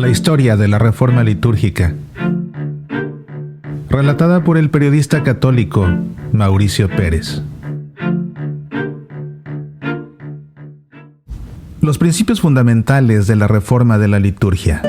La historia de la Reforma litúrgica, relatada por el periodista católico Mauricio Pérez. Los principios fundamentales de la Reforma de la liturgia.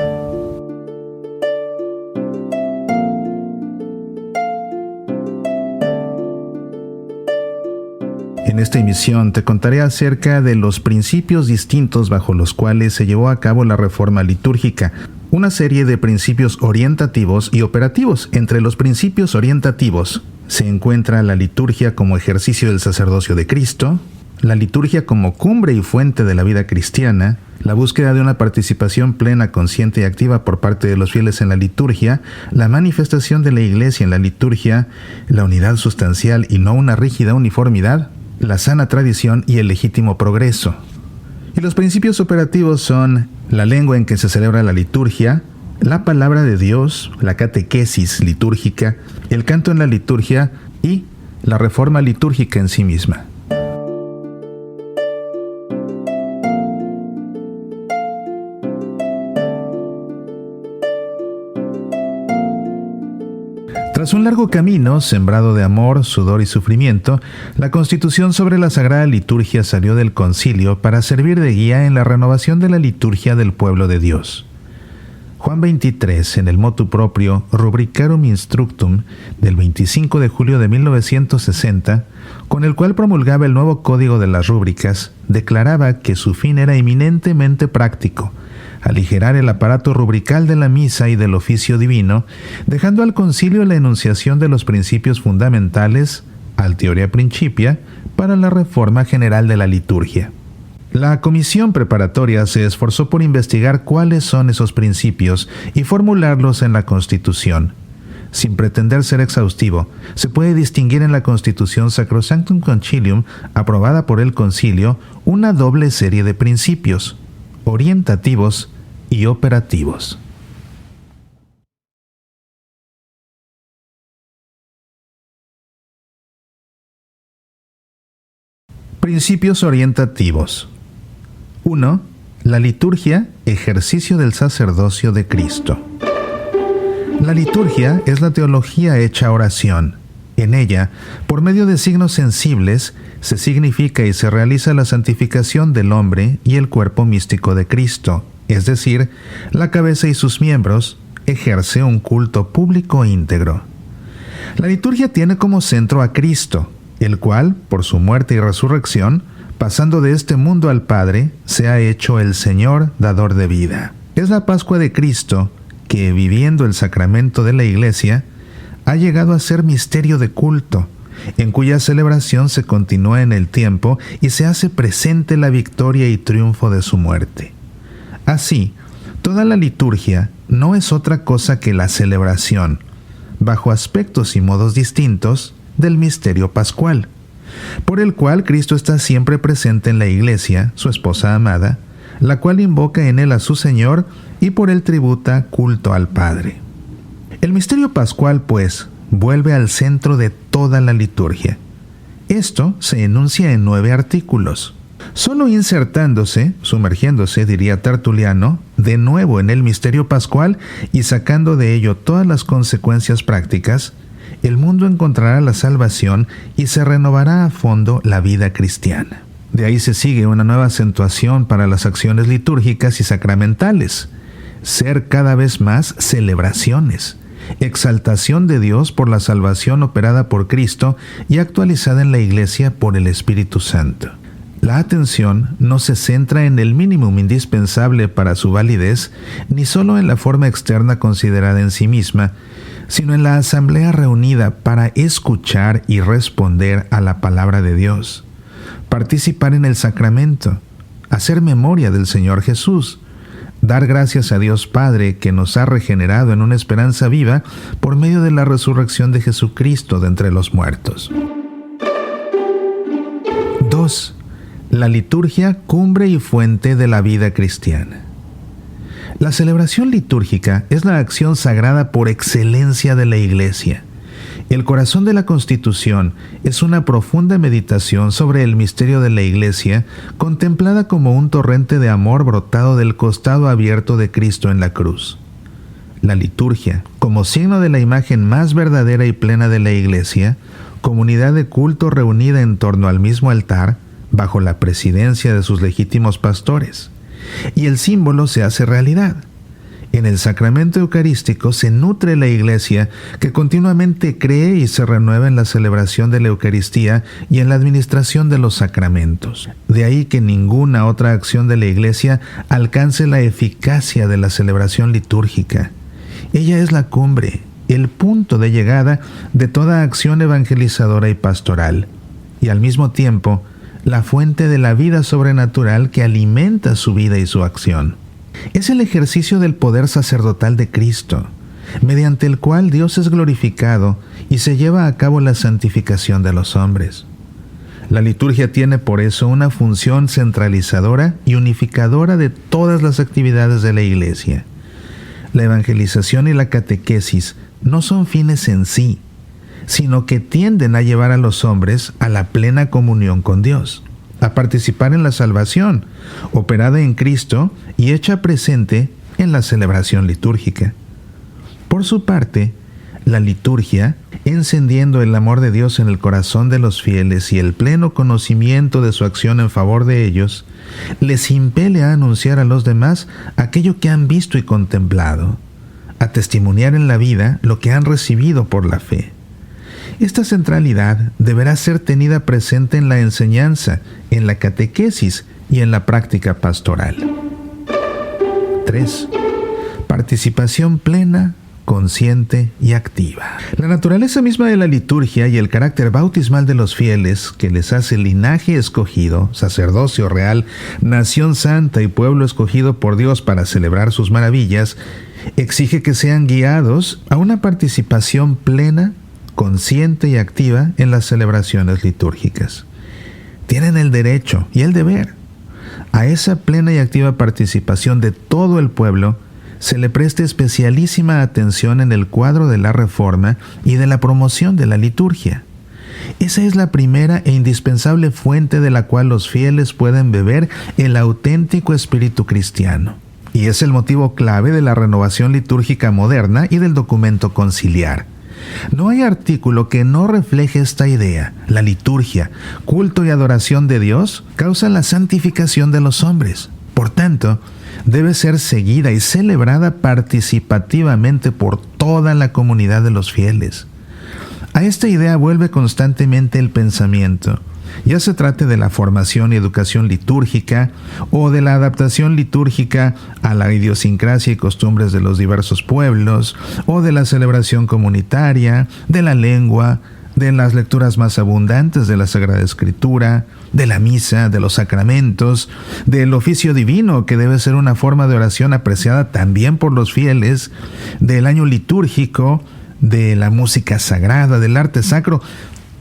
En esta emisión te contaré acerca de los principios distintos bajo los cuales se llevó a cabo la Reforma litúrgica, una serie de principios orientativos y operativos. Entre los principios orientativos se encuentra la liturgia como ejercicio del sacerdocio de Cristo, la liturgia como cumbre y fuente de la vida cristiana, la búsqueda de una participación plena, consciente y activa por parte de los fieles en la liturgia, la manifestación de la Iglesia en la liturgia, la unidad sustancial y no una rígida uniformidad, la sana tradición y el legítimo progreso. Y los principios operativos son la lengua en que se celebra la liturgia, la palabra de Dios, la catequesis litúrgica, el canto en la liturgia y la reforma litúrgica en sí misma. Tras un largo camino, sembrado de amor, sudor y sufrimiento, la Constitución sobre la Sagrada Liturgia salió del Concilio para servir de guía en la renovación de la liturgia del pueblo de Dios. Juan 23, en el motu proprio Rubricarum Instructum del 25 de julio de 1960, con el cual promulgaba el nuevo Código de las Rúbricas, declaraba que su fin era eminentemente práctico: aligerar el aparato rubrical de la misa y del oficio divino, dejando al concilio la enunciación de los principios fundamentales, Teoria Principia, para la reforma general de la liturgia. La comisión preparatoria se esforzó por investigar cuáles son esos principios y formularlos en la Constitución. Sin pretender ser exhaustivo, se puede distinguir en la Constitución Sacrosanctum Concilium, aprobada por el concilio, una doble serie de principios: orientativos y operativos. Principios orientativos. 1. La liturgia, ejercicio del sacerdocio de Cristo. La liturgia es la teología hecha oración. En ella, por medio de signos sensibles, se significa y se realiza la santificación del hombre y el cuerpo místico de Cristo, es decir, la cabeza y sus miembros, ejerce un culto público íntegro. La liturgia tiene como centro a Cristo, el cual, por su muerte y resurrección, pasando de este mundo al Padre, se ha hecho el Señor dador de vida. Es la Pascua de Cristo que, viviendo el sacramento de la Iglesia, ha llegado a ser misterio de culto, en cuya celebración se continúa en el tiempo y se hace presente la victoria y triunfo de su muerte. Así, toda la liturgia no es otra cosa que la celebración, bajo aspectos y modos distintos, del misterio pascual, por el cual Cristo está siempre presente en la Iglesia, su esposa amada, la cual invoca en él a su Señor y por él tributa culto al Padre. El misterio pascual, pues, vuelve al centro de toda la liturgia. Esto se enuncia en 9 artículos. Solo insertándose, sumergiéndose, diría Tertuliano, de nuevo en el misterio pascual y sacando de ello todas las consecuencias prácticas, el mundo encontrará la salvación y se renovará a fondo la vida cristiana. De ahí se sigue una nueva acentuación para las acciones litúrgicas y sacramentales: ser cada vez más celebraciones, exaltación de Dios por la salvación operada por Cristo y actualizada en la Iglesia por el Espíritu Santo. La atención no se centra en el mínimo indispensable para su validez, ni solo en la forma externa considerada en sí misma, sino en la asamblea reunida para escuchar y responder a la palabra de Dios, participar en el sacramento, hacer memoria del Señor Jesús, dar gracias a Dios Padre que nos ha regenerado en una esperanza viva por medio de la resurrección de Jesucristo de entre los muertos. 2. La liturgia, cumbre y fuente de la vida cristiana. La celebración litúrgica es la acción sagrada por excelencia de la Iglesia. El corazón de la Constitución es una profunda meditación sobre el misterio de la Iglesia, contemplada como un torrente de amor brotado del costado abierto de Cristo en la cruz. La liturgia, como signo de la imagen más verdadera y plena de la Iglesia, comunidad de culto reunida en torno al mismo altar, bajo la presidencia de sus legítimos pastores. Y el símbolo se hace realidad. En el sacramento eucarístico se nutre la Iglesia, que continuamente cree y se renueva en la celebración de la Eucaristía y en la administración de los sacramentos. De ahí que ninguna otra acción de la Iglesia alcance la eficacia de la celebración litúrgica. Ella es la cumbre, el punto de llegada de toda acción evangelizadora y pastoral, y al mismo tiempo la fuente de la vida sobrenatural que alimenta su vida y su acción. Es el ejercicio del poder sacerdotal de Cristo, mediante el cual Dios es glorificado y se lleva a cabo la santificación de los hombres. La liturgia tiene por eso una función centralizadora y unificadora de todas las actividades de la Iglesia. La evangelización y la catequesis no son fines en sí, sino que tienden a llevar a los hombres a la plena comunión con Dios, a participar en la salvación, operada en Cristo y hecha presente en la celebración litúrgica. Por su parte, la liturgia, encendiendo el amor de Dios en el corazón de los fieles y el pleno conocimiento de su acción en favor de ellos, les impele a anunciar a los demás aquello que han visto y contemplado, a testimoniar en la vida lo que han recibido por la fe. Esta centralidad deberá ser tenida presente en la enseñanza, en la catequesis y en la práctica pastoral. 3. Participación plena, consciente y activa. La naturaleza misma de la liturgia y el carácter bautismal de los fieles, que les hace linaje escogido, sacerdocio real, nación santa y pueblo escogido por Dios para celebrar sus maravillas, exige que sean guiados a una participación plena, consciente y activa en las celebraciones litúrgicas. Tienen el derecho y el deber. A esa plena y activa participación de todo el pueblo se le presta especialísima atención en el cuadro de la reforma y de la promoción de la liturgia. Esa es la primera e indispensable fuente de la cual los fieles pueden beber el auténtico espíritu cristiano. Y es el motivo clave de la renovación litúrgica moderna y del documento conciliar. No hay artículo que no refleje esta idea. La liturgia, culto y adoración de Dios, causa la santificación de los hombres. Por tanto, debe ser seguida y celebrada participativamente por toda la comunidad de los fieles. A esta idea vuelve constantemente el pensamiento, ya se trate de la formación y educación litúrgica o de la adaptación litúrgica a la idiosincrasia y costumbres de los diversos pueblos, o de la celebración comunitaria, de la lengua, de las lecturas más abundantes de la Sagrada Escritura, de la misa, de los sacramentos, del oficio divino, que debe ser una forma de oración apreciada también por los fieles, del año litúrgico, de la música sagrada, del arte sacro.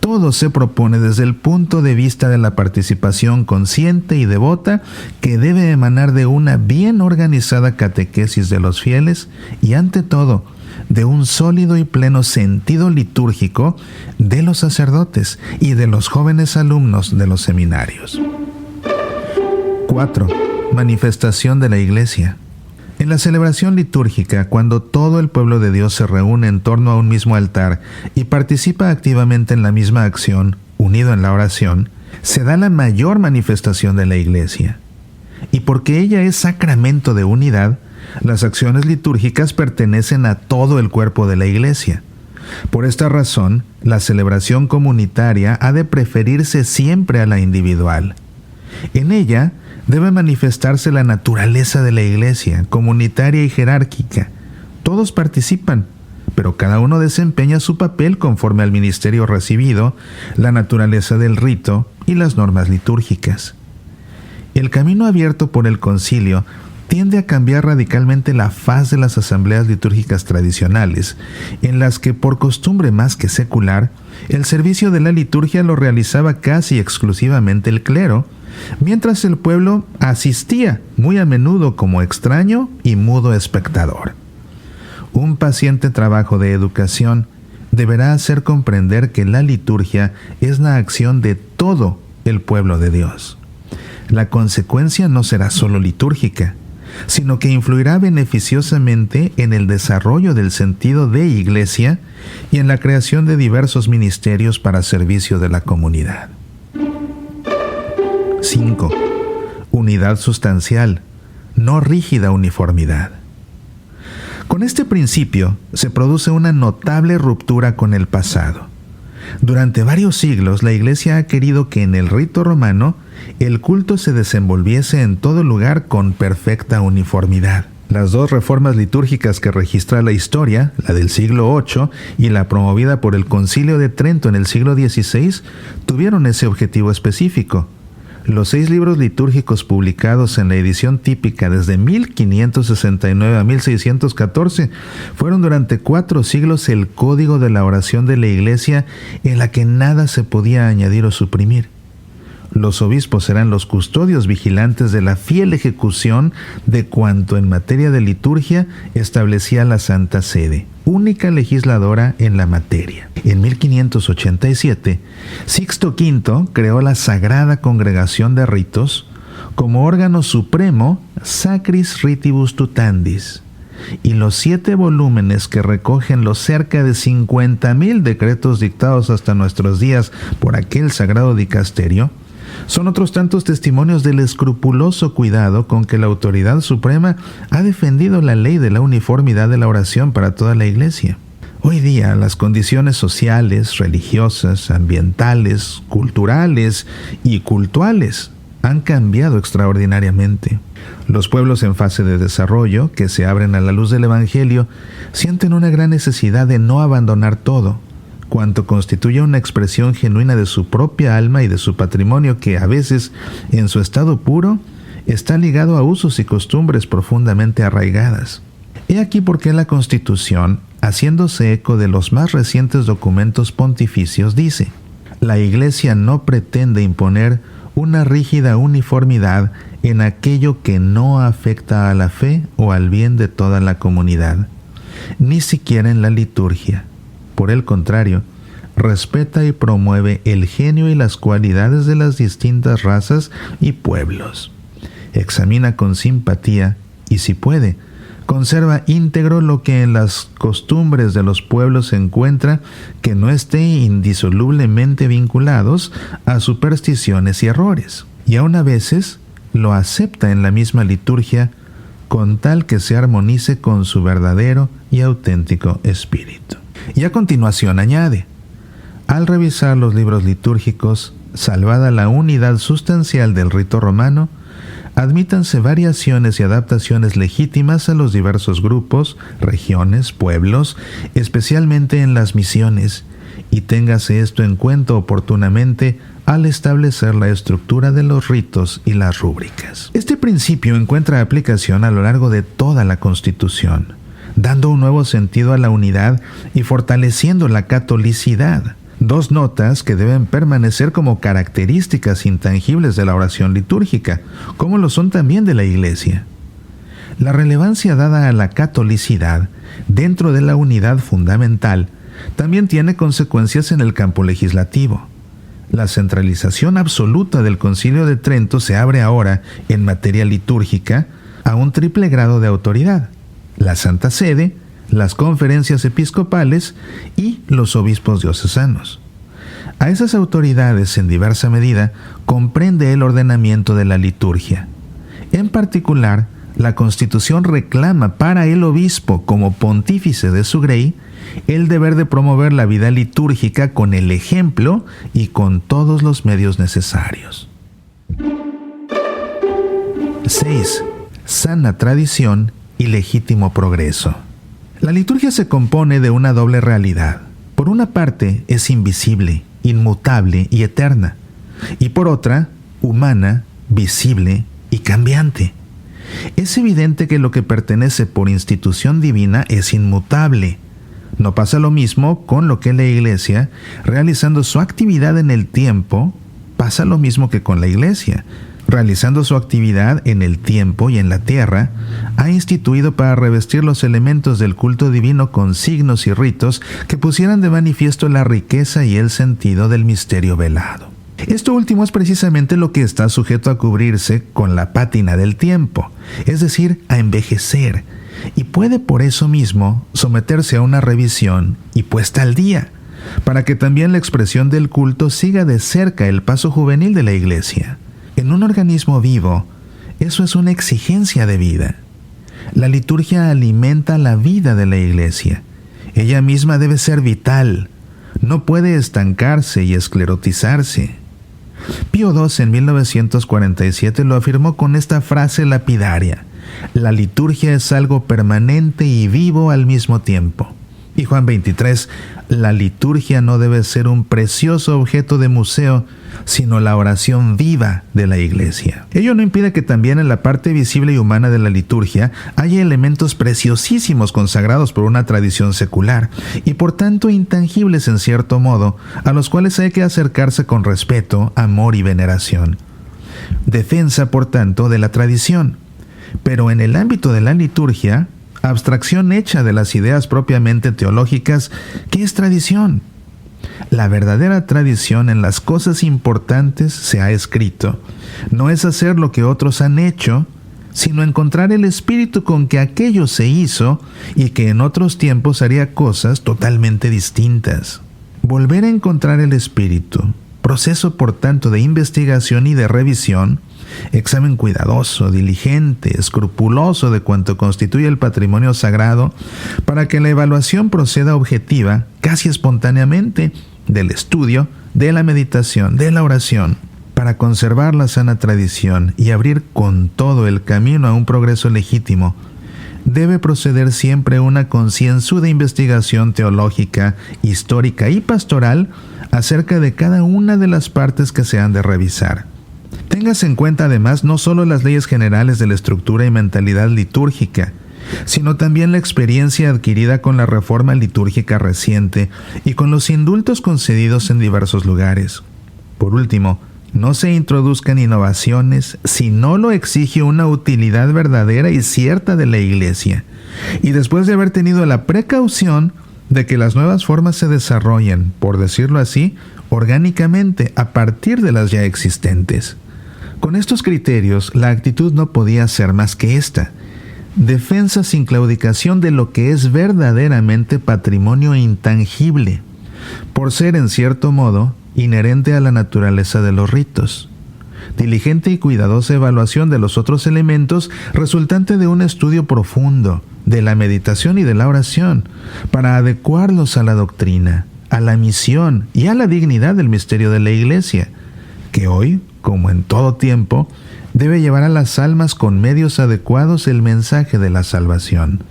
Todo se propone desde el punto de vista de la participación consciente y devota que debe emanar de una bien organizada catequesis de los fieles y, ante todo, de un sólido y pleno sentido litúrgico de los sacerdotes y de los jóvenes alumnos de los seminarios. 4. Manifestación de la Iglesia. En la celebración litúrgica, cuando todo el pueblo de Dios se reúne en torno a un mismo altar y participa activamente en la misma acción, unido en la oración, se da la mayor manifestación de la Iglesia. Y porque ella es sacramento de unidad, las acciones litúrgicas pertenecen a todo el cuerpo de la Iglesia. Por esta razón, la celebración comunitaria ha de preferirse siempre a la individual. En ella debe manifestarse la naturaleza de la Iglesia, comunitaria y jerárquica. Todos participan, pero cada uno desempeña su papel conforme al ministerio recibido, la naturaleza del rito y las normas litúrgicas. El camino abierto por el concilio tiende a cambiar radicalmente la faz de las asambleas litúrgicas tradicionales, en las que, por costumbre más que secular, el servicio de la liturgia lo realizaba casi exclusivamente el clero, mientras el pueblo asistía muy a menudo como extraño y mudo espectador. Un paciente trabajo de educación deberá hacer comprender que la liturgia es la acción de todo el pueblo de Dios. La consecuencia no será solo litúrgica, sino que influirá beneficiosamente en el desarrollo del sentido de iglesia y en la creación de diversos ministerios para servicio de la comunidad. 5. Unidad sustancial, no rígida uniformidad. Con este principio se produce una notable ruptura con el pasado. Durante varios siglos, la Iglesia ha querido que en el rito romano el culto se desenvolviese en todo lugar con perfecta uniformidad. Las dos reformas litúrgicas que registra la historia, la del siglo VIII y la promovida por el Concilio de Trento en el siglo XVI, tuvieron ese objetivo específico. Los 6 libros litúrgicos publicados en la edición típica desde 1569 a 1614 fueron durante 4 siglos el código de la oración de la Iglesia, en la que nada se podía añadir o suprimir. Los obispos eran los custodios vigilantes de la fiel ejecución de cuanto en materia de liturgia establecía la Santa Sede, única legisladora en la materia. En 1587, Sixto V creó la Sagrada Congregación de Ritos como órgano supremo Sacris Ritibus Tutandis, y los 7 volúmenes que recogen los cerca de 50,000 decretos dictados hasta nuestros días por aquel sagrado dicasterio son otros tantos testimonios del escrupuloso cuidado con que la autoridad suprema ha defendido la ley de la uniformidad de la oración para toda la Iglesia. Hoy día, las condiciones sociales, religiosas, ambientales, culturales y cultuales han cambiado extraordinariamente. Los pueblos en fase de desarrollo, que se abren a la luz del Evangelio, sienten una gran necesidad de no abandonar todo, cuanto constituye una expresión genuina de su propia alma y de su patrimonio que a veces, en su estado puro, está ligado a usos y costumbres profundamente arraigadas. He aquí por qué la Constitución, haciéndose eco de los más recientes documentos pontificios, dice: la Iglesia no pretende imponer una rígida uniformidad en aquello que no afecta a la fe o al bien de toda la comunidad, ni siquiera en la liturgia. Por el contrario, respeta y promueve el genio y las cualidades de las distintas razas y pueblos. Examina con simpatía y, si puede, conserva íntegro lo que en las costumbres de los pueblos se encuentra que no esté indisolublemente vinculados a supersticiones y errores. Y aun a veces lo acepta en la misma liturgia con tal que se armonice con su verdadero y auténtico espíritu. Y a continuación añade: al revisar los libros litúrgicos, salvada la unidad sustancial del rito romano, admítanse variaciones y adaptaciones legítimas a los diversos grupos, regiones, pueblos, especialmente en las misiones, y téngase esto en cuenta oportunamente al establecer la estructura de los ritos y las rúbricas. Este principio encuentra aplicación a lo largo de toda la Constitución, dando un nuevo sentido a la unidad y fortaleciendo la catolicidad. 2 notas que deben permanecer como características intangibles de la oración litúrgica, como lo son también de la Iglesia. La relevancia dada a la catolicidad dentro de la unidad fundamental también tiene consecuencias en el campo legislativo. La centralización absoluta del Concilio de Trento se abre ahora, en materia litúrgica, a un triple grado de autoridad: la Santa Sede, las conferencias episcopales y los obispos diocesanos. A esas autoridades, en diversa medida, comprende el ordenamiento de la liturgia. En particular, la Constitución reclama para el obispo, como pontífice de su grey, el deber de promover la vida litúrgica con el ejemplo y con todos los medios necesarios. 6. Sana tradición y legítimo progreso. La liturgia se compone de una doble realidad. Por una parte, es invisible, inmutable y eterna, y por otra, humana, visible y cambiante. Es evidente que lo que pertenece por institución divina es inmutable. No pasa lo mismo con lo que la Iglesia, realizando su actividad en el tiempo, pasa lo mismo que con la Iglesia. realizando su actividad en el tiempo y en la tierra, ha instituido para revestir los elementos del culto divino con signos y ritos que pusieran de manifiesto la riqueza y el sentido del misterio velado. Esto último es precisamente lo que está sujeto a cubrirse con la pátina del tiempo, es decir, a envejecer, y puede por eso mismo someterse a una revisión y puesta al día, para que también la expresión del culto siga de cerca el paso juvenil de la Iglesia. En un organismo vivo, eso es una exigencia de vida. La liturgia alimenta la vida de la Iglesia. Ella misma debe ser vital, no puede estancarse y esclerotizarse. Pío II en 1947 lo afirmó con esta frase lapidaria: la liturgia es algo permanente y vivo al mismo tiempo. Y Juan 23, la liturgia no debe ser un precioso objeto de museo, sino la oración viva de la Iglesia. Ello no impide que también en la parte visible y humana de la liturgia haya elementos preciosísimos consagrados por una tradición secular, y por tanto intangibles en cierto modo, a los cuales hay que acercarse con respeto, amor y veneración. Defensa, por tanto, de la tradición. Pero en el ámbito de la liturgia, abstracción hecha de las ideas propiamente teológicas, ¿qué es tradición? La verdadera tradición en las cosas importantes se ha escrito. No es hacer lo que otros han hecho, sino encontrar el espíritu con que aquello se hizo y que en otros tiempos haría cosas totalmente distintas. Volver a encontrar el espíritu, proceso por tanto de investigación y de revisión, examen cuidadoso, diligente, escrupuloso de cuanto constituye el patrimonio sagrado, para que la evaluación proceda objetiva, casi espontáneamente, del estudio, de la meditación, de la oración, para conservar la sana tradición y abrir con todo el camino a un progreso legítimo. Debe proceder siempre una concienzuda investigación teológica, histórica y pastoral acerca de cada una de las partes que se han de revisar. Téngase en cuenta además no solo las leyes generales de la estructura y mentalidad litúrgica, sino también la experiencia adquirida con la reforma litúrgica reciente y con los indultos concedidos en diversos lugares. Por último, no se introduzcan innovaciones si no lo exige una utilidad verdadera y cierta de la Iglesia, y después de haber tenido la precaución de que las nuevas formas se desarrollen, por decirlo así, orgánicamente a partir de las ya existentes. Con estos criterios, la actitud no podía ser más que esta: defensa sin claudicación de lo que es verdaderamente patrimonio intangible, por ser en cierto modo inherente a la naturaleza de los ritos. Diligente y cuidadosa evaluación de los otros elementos resultante de un estudio profundo, de la meditación y de la oración, para adecuarlos a la doctrina, a la misión y a la dignidad del misterio de la Iglesia, que hoy, como en todo tiempo, debe llevar a las almas con medios adecuados el mensaje de la salvación.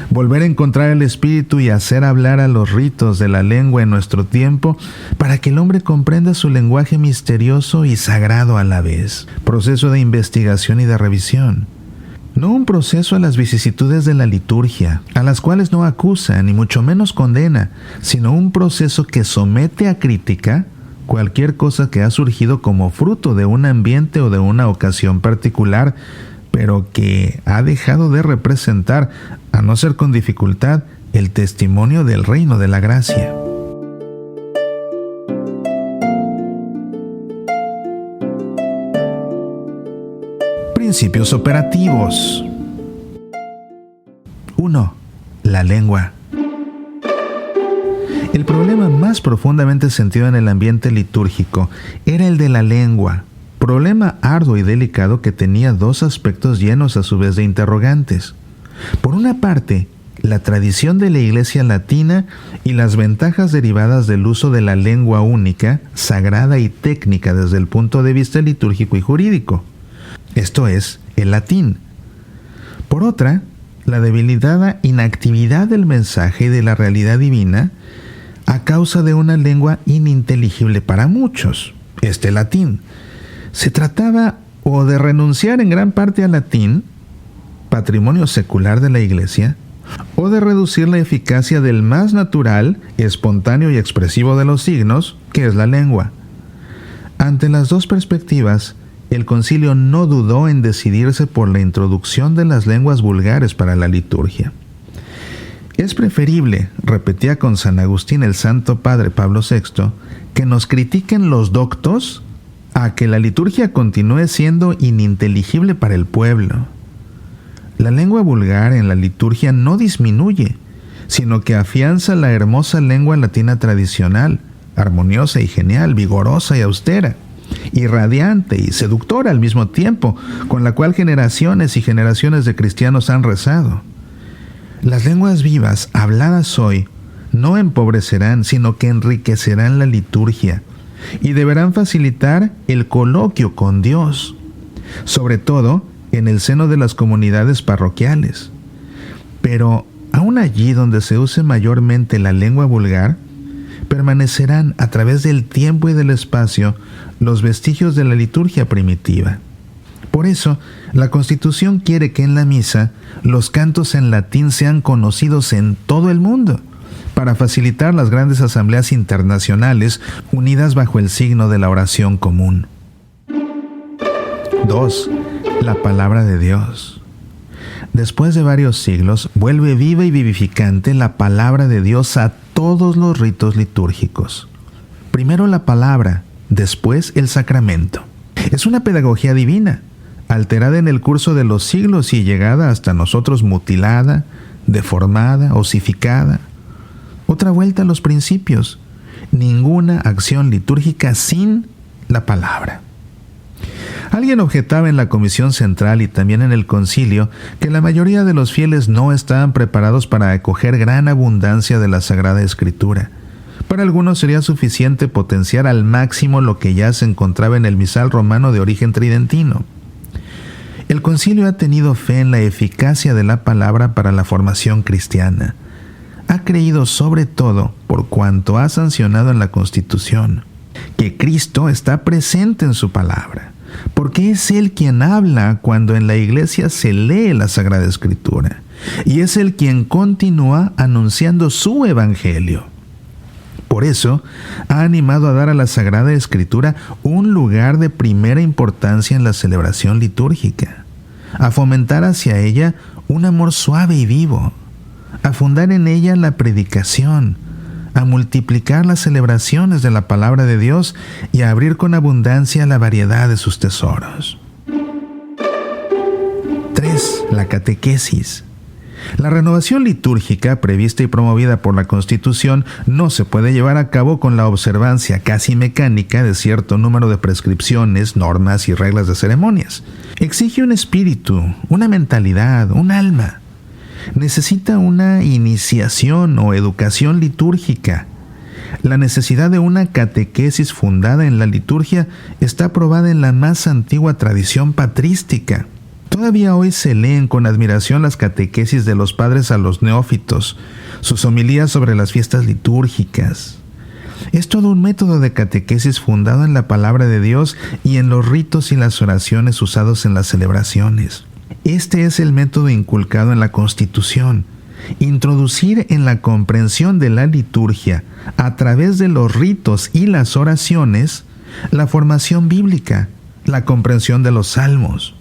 Volver a encontrar el espíritu y hacer hablar a los ritos de la lengua en nuestro tiempo para que el hombre comprenda su lenguaje misterioso y sagrado a la vez. Proceso de investigación y de revisión. No un proceso a las vicisitudes de la liturgia, a las cuales no acusa ni mucho menos condena, sino un proceso que somete a crítica cualquier cosa que ha surgido como fruto de un ambiente o de una ocasión particular, pero que ha dejado de representar, a no ser con dificultad, el testimonio del reino de la gracia. Principios operativos. 1. La lengua. El problema más profundamente sentido en el ambiente litúrgico era el de la lengua, problema arduo y delicado que tenía dos aspectos llenos a su vez de interrogantes. Por una parte, la tradición de la Iglesia latina y las ventajas derivadas del uso de la lengua única, sagrada y técnica desde el punto de vista litúrgico y jurídico, esto es, el latín. Por otra, la debilitada inactividad del mensaje y de la realidad divina a causa de una lengua ininteligible para muchos, este latín. Se trataba o de renunciar en gran parte al latín, patrimonio secular de la Iglesia, o de reducir la eficacia del más natural, espontáneo y expresivo de los signos, que es la lengua. Ante las dos perspectivas, el concilio no dudó en decidirse por la introducción de las lenguas vulgares para la liturgia. Es preferible, repetía con San Agustín el Santo Padre Pablo VI, que nos critiquen los doctos a que la liturgia continúe siendo ininteligible para el pueblo. La lengua vulgar en la liturgia no disminuye, sino que afianza la hermosa lengua latina tradicional, armoniosa y genial, vigorosa y austera, y radiante y seductora al mismo tiempo, con la cual generaciones y generaciones de cristianos han rezado. Las lenguas vivas, habladas hoy, no empobrecerán, sino que enriquecerán la liturgia y deberán facilitar el coloquio con Dios, sobre todo en el seno de las comunidades parroquiales. Pero aún allí donde se use mayormente la lengua vulgar, permanecerán a través del tiempo y del espacio los vestigios de la liturgia primitiva. Por eso, la Constitución quiere que en la misa los cantos en latín sean conocidos en todo el mundo, para facilitar las grandes asambleas internacionales unidas bajo el signo de la oración común. 2. La palabra de Dios. Después de varios siglos, vuelve viva y vivificante la palabra de Dios a todos los ritos litúrgicos. Primero la palabra, después el sacramento. Es una pedagogía divina, alterada en el curso de los siglos y llegada hasta nosotros mutilada, deformada, osificada. Otra vuelta a los principios. Ninguna acción litúrgica sin la palabra. Alguien objetaba en la Comisión Central y también en el Concilio que la mayoría de los fieles no estaban preparados para acoger gran abundancia de la Sagrada Escritura. Para algunos sería suficiente potenciar al máximo lo que ya se encontraba en el misal romano de origen tridentino. El Concilio ha tenido fe en la eficacia de la palabra para la formación cristiana. Ha creído sobre todo, por cuanto ha sancionado en la Constitución, que Cristo está presente en su palabra, porque es Él quien habla cuando en la Iglesia se lee la Sagrada Escritura, y es Él quien continúa anunciando su Evangelio. Por eso, ha animado a dar a la Sagrada Escritura un lugar de primera importancia en la celebración litúrgica, a fomentar hacia ella un amor suave y vivo, a fundar en ella la predicación, a multiplicar las celebraciones de la palabra de Dios y a abrir con abundancia la variedad de sus tesoros. 3. La catequesis. La renovación litúrgica prevista y promovida por la Constitución no se puede llevar a cabo con la observancia casi mecánica de cierto número de prescripciones, normas y reglas de ceremonias. Exige un espíritu, una mentalidad, un alma. Necesita una iniciación o educación litúrgica. La necesidad de una catequesis fundada en la liturgia está probada en la más antigua tradición patrística. Todavía hoy se leen con admiración las catequesis de los padres a los neófitos, sus homilías sobre las fiestas litúrgicas. Es todo un método de catequesis fundado en la palabra de Dios y en los ritos y las oraciones usados en las celebraciones. Este es el método inculcado en la Constitución: introducir en la comprensión de la liturgia, a través de los ritos y las oraciones, la formación bíblica, la comprensión de los salmos,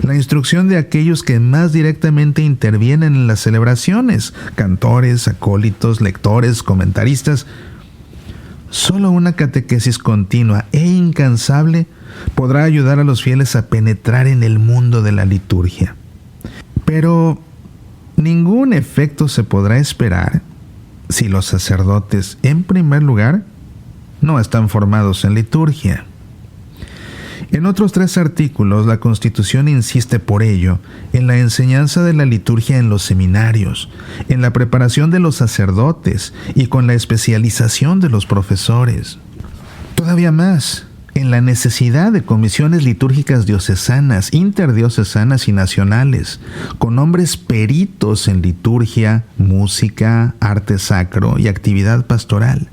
la instrucción de aquellos que más directamente intervienen en las celebraciones, cantores, acólitos, lectores, comentaristas. Solo una catequesis continua e incansable podrá ayudar a los fieles a penetrar en el mundo de la liturgia. Pero ningún efecto se podrá esperar si los sacerdotes, en primer lugar, no están formados en liturgia. En otros 3 artículos, la Constitución insiste por ello en la enseñanza de la liturgia en los seminarios, en la preparación de los sacerdotes y con la especialización de los profesores. Todavía más, en la necesidad de comisiones litúrgicas diocesanas, interdiocesanas y nacionales, con hombres peritos en liturgia, música, arte sacro y actividad pastoral.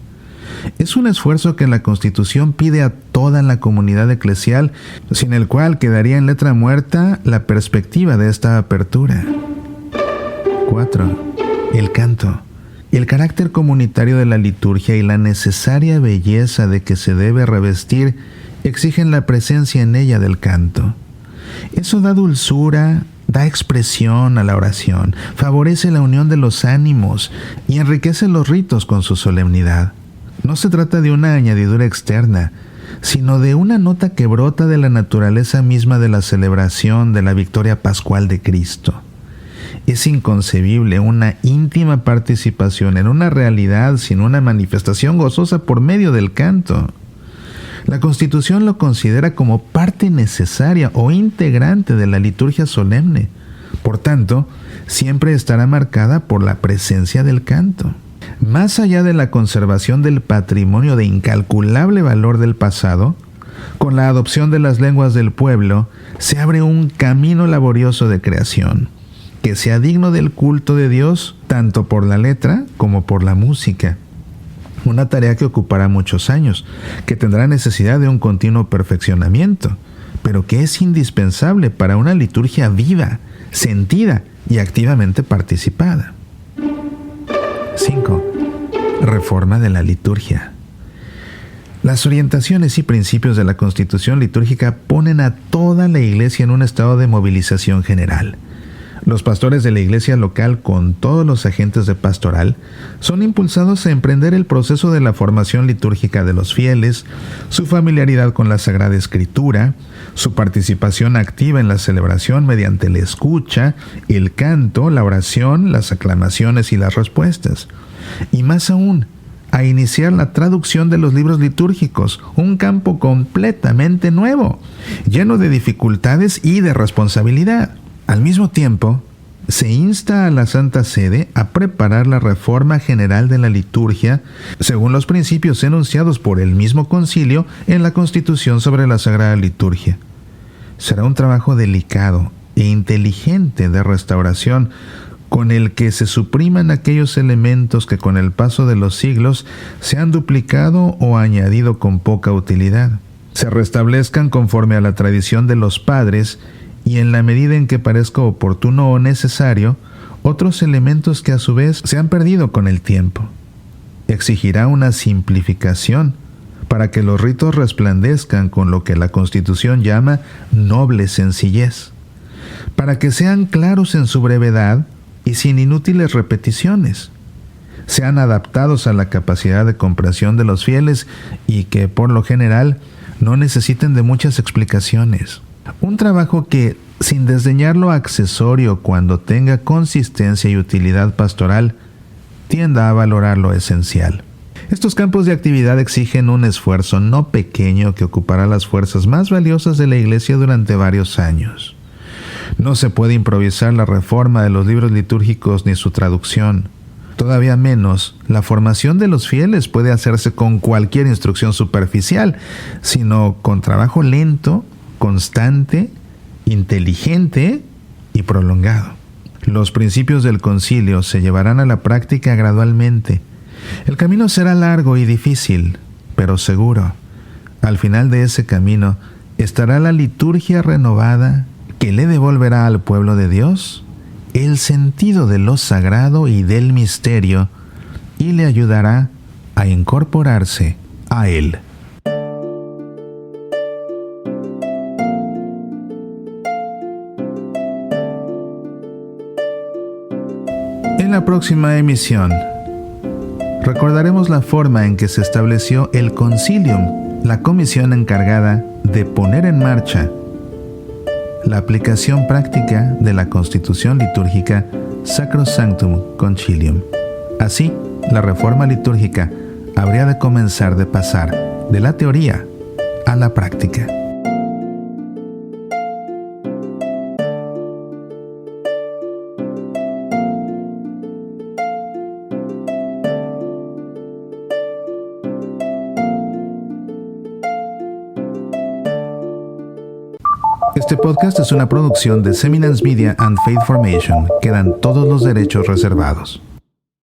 Es un esfuerzo que la Constitución pide a toda la comunidad eclesial, sin el cual quedaría en letra muerta la perspectiva de esta apertura. 4. El canto. El carácter comunitario de la liturgia y la necesaria belleza de que se debe revestir exigen la presencia en ella del canto. Eso da dulzura, da expresión a la oración, favorece la unión de los ánimos y enriquece los ritos con su solemnidad. No se trata de una añadidura externa, sino de una nota que brota de la naturaleza misma de la celebración de la victoria pascual de Cristo. Es inconcebible una íntima participación en una realidad sin una manifestación gozosa por medio del canto. La Constitución lo considera como parte necesaria o integrante de la liturgia solemne. Por tanto, siempre estará marcada por la presencia del canto. Más allá de la conservación del patrimonio de incalculable valor del pasado, con la adopción de las lenguas del pueblo, se abre un camino laborioso de creación, que sea digno del culto de Dios, tanto por la letra como por la música. Una tarea que ocupará muchos años, que tendrá necesidad de un continuo perfeccionamiento, pero que es indispensable para una liturgia viva, sentida y activamente participada. 5. Reforma de la liturgia. Las orientaciones y principios de la Constitución litúrgica ponen a toda la Iglesia en un estado de movilización general. Los pastores de la iglesia local, con todos los agentes de pastoral, son impulsados a emprender el proceso de la formación litúrgica de los fieles, su familiaridad con la Sagrada Escritura, su participación activa en la celebración mediante la escucha, el canto, la oración, las aclamaciones y las respuestas. Y más aún, a iniciar la traducción de los libros litúrgicos, un campo completamente nuevo, lleno de dificultades y de responsabilidad. Al mismo tiempo, se insta a la Santa Sede a preparar la reforma general de la liturgia según los principios enunciados por el mismo concilio en la Constitución sobre la Sagrada Liturgia. Será un trabajo delicado e inteligente de restauración con el que se supriman aquellos elementos que con el paso de los siglos se han duplicado o añadido con poca utilidad. Se restablezcan conforme a la tradición de los padres y en la medida en que parezca oportuno o necesario, otros elementos que a su vez se han perdido con el tiempo. Exigirá una simplificación para que los ritos resplandezcan con lo que la Constitución llama noble sencillez, para que sean claros en su brevedad y sin inútiles repeticiones, sean adaptados a la capacidad de comprensión de los fieles y que, por lo general, no necesiten de muchas explicaciones. Un trabajo que, sin desdeñar lo accesorio cuando tenga consistencia y utilidad pastoral, tienda a valorar lo esencial. Estos campos de actividad exigen un esfuerzo no pequeño que ocupará las fuerzas más valiosas de la Iglesia durante varios años. No se puede improvisar la reforma de los libros litúrgicos ni su traducción. Todavía menos, la formación de los fieles puede hacerse con cualquier instrucción superficial, sino con trabajo lento, constante, inteligente y prolongado. Los principios del concilio se llevarán a la práctica gradualmente. El camino será largo y difícil, pero seguro. Al final de ese camino estará la liturgia renovada que le devolverá al pueblo de Dios el sentido de lo sagrado y del misterio y le ayudará a incorporarse a él. En la próxima emisión, recordaremos la forma en que se estableció el Concilium, la comisión encargada de poner en marcha la aplicación práctica de la Constitución litúrgica Sacrosanctum Concilium. Así, la reforma litúrgica habría de comenzar de pasar de la teoría a la práctica. Este podcast es una producción de Seminars Media and Faith Formation. Quedan todos los derechos reservados.